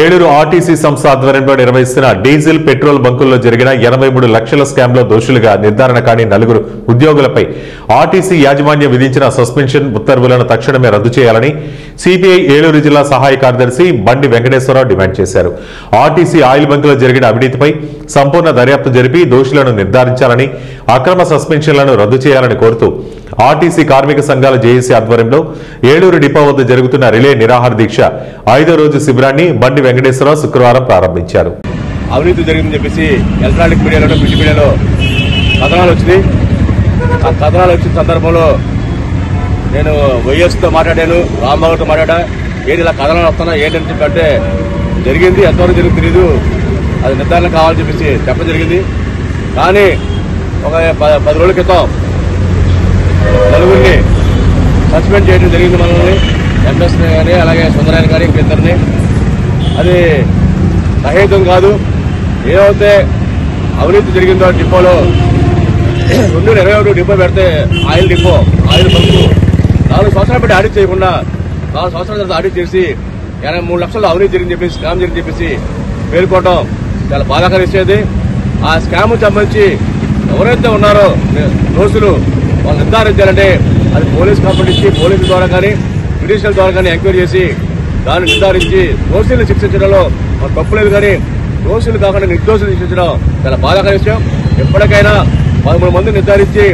Eluru RTC సంస్థ ఆధ్వర్యంలో నిర్వహిస్తున్న డీజిల్ పెట్రోల్ బంకుల్లో జరిగిన 83 లక్షల స్కామ్లో దోషులుగా నిర్ధారణ కాని 4 ఉద్యోగులపై ఆర్టీసీ యాజమాన్యం విధించిన సస్పెన్షన్ ఉత్తర్వులను తక్షణమే రద్దు చేయాలని సిపిఐ ఏలూరు జిల్లా సహాయ కార్యదర్శి బండి వెంకటేశ్వరరావు డిమాండ్ చేశారు. ఆర్టీసీ ఆయిల్ బంకులో జరిగిన అవినీతిపై సంపూర్ణ దర్యాప్తు జరిపి దోషులను నిర్ధారించాలని, అక్రమ సస్పెన్షన్లను రద్దు చేయాలని కోరుతూ ఆర్టీసీ కార్మిక సంఘాల జేఏసీ ఆధ్వర్యంలో ఏలూరు డిపో వద్ద జరుగుతున్న రిలే నిరాహార దీక్ష 5వ రోజు శిబిరాన్ని బండి వెంకటేశ్వరరావు శుక్రవారం ప్రారంభించారు. అవినీతి జరిగిందని చెప్పేసి ఎలక్ట్రానిక్ మీడియాలో, ప్రింట్ మీడియాలో కథనాలు వచ్చినాయి. ఆ కథనాలు వచ్చిన సందర్భంలో నేను వైఎస్తో మాట్లాడాను, రాంబాబుతో మాట్లాడా. ఏంటి ఇలా కథనాలు వస్తున్నా ఏంటని చెప్పంటే జరిగింది, ఎంతవరకు జరిగింది తెలియదు, అది నిర్ధారణ కావాలని చెప్పేసి చెప్పడం జరిగింది. కానీ ఒక 10 రోజుల క్రితం నలుగురిని సస్పెండ్ చేయడం జరిగింది. మనల్ని ఎంఎస్ కానీ, అలాగే సుందరాయన కానీ, ఇంకిద్దరిని. అది సహేతం కాదు. ఏదైతే అవినీతి జరిగిందో డిపోలో 2021 డిపో పెడితే ఆయిల్ డిపో, ఆయిల్ బంకు 4 సంవత్సరాలు పెట్టి ఆడిట్ చేయకుండా 4 సంవత్సరాల తర్వాత ఆడిట్ చేసి 83 లక్షలు అవినీతి జరిగింది చెప్పేసి, స్కామ్ జరిగింది చెప్పేసి పేర్కోవడం చాలా బాధాకరిస్తుంది. ఆ స్కామ్ సంబంధించి ఎవరైతే ఉన్నారో దోషులు వాళ్ళు నిర్ధారించాలంటే అది పోలీస్ కంప్లైంట్ ఇచ్చి, పోలీసుల ద్వారా కానీ, జ్యుడిషియల్ ద్వారా కానీ ఎంక్వైరీ చేసి దాన్ని నిర్ధారించి దోషులను శిక్షించడంలో మనకు తప్పు లేదు. కానీ దోషులు కాకుండా నిర్దోషులు శిక్షించడం చాలా బాధాకర విషయం. ఎప్పటికైనా 13 మంది నిర్ధారించి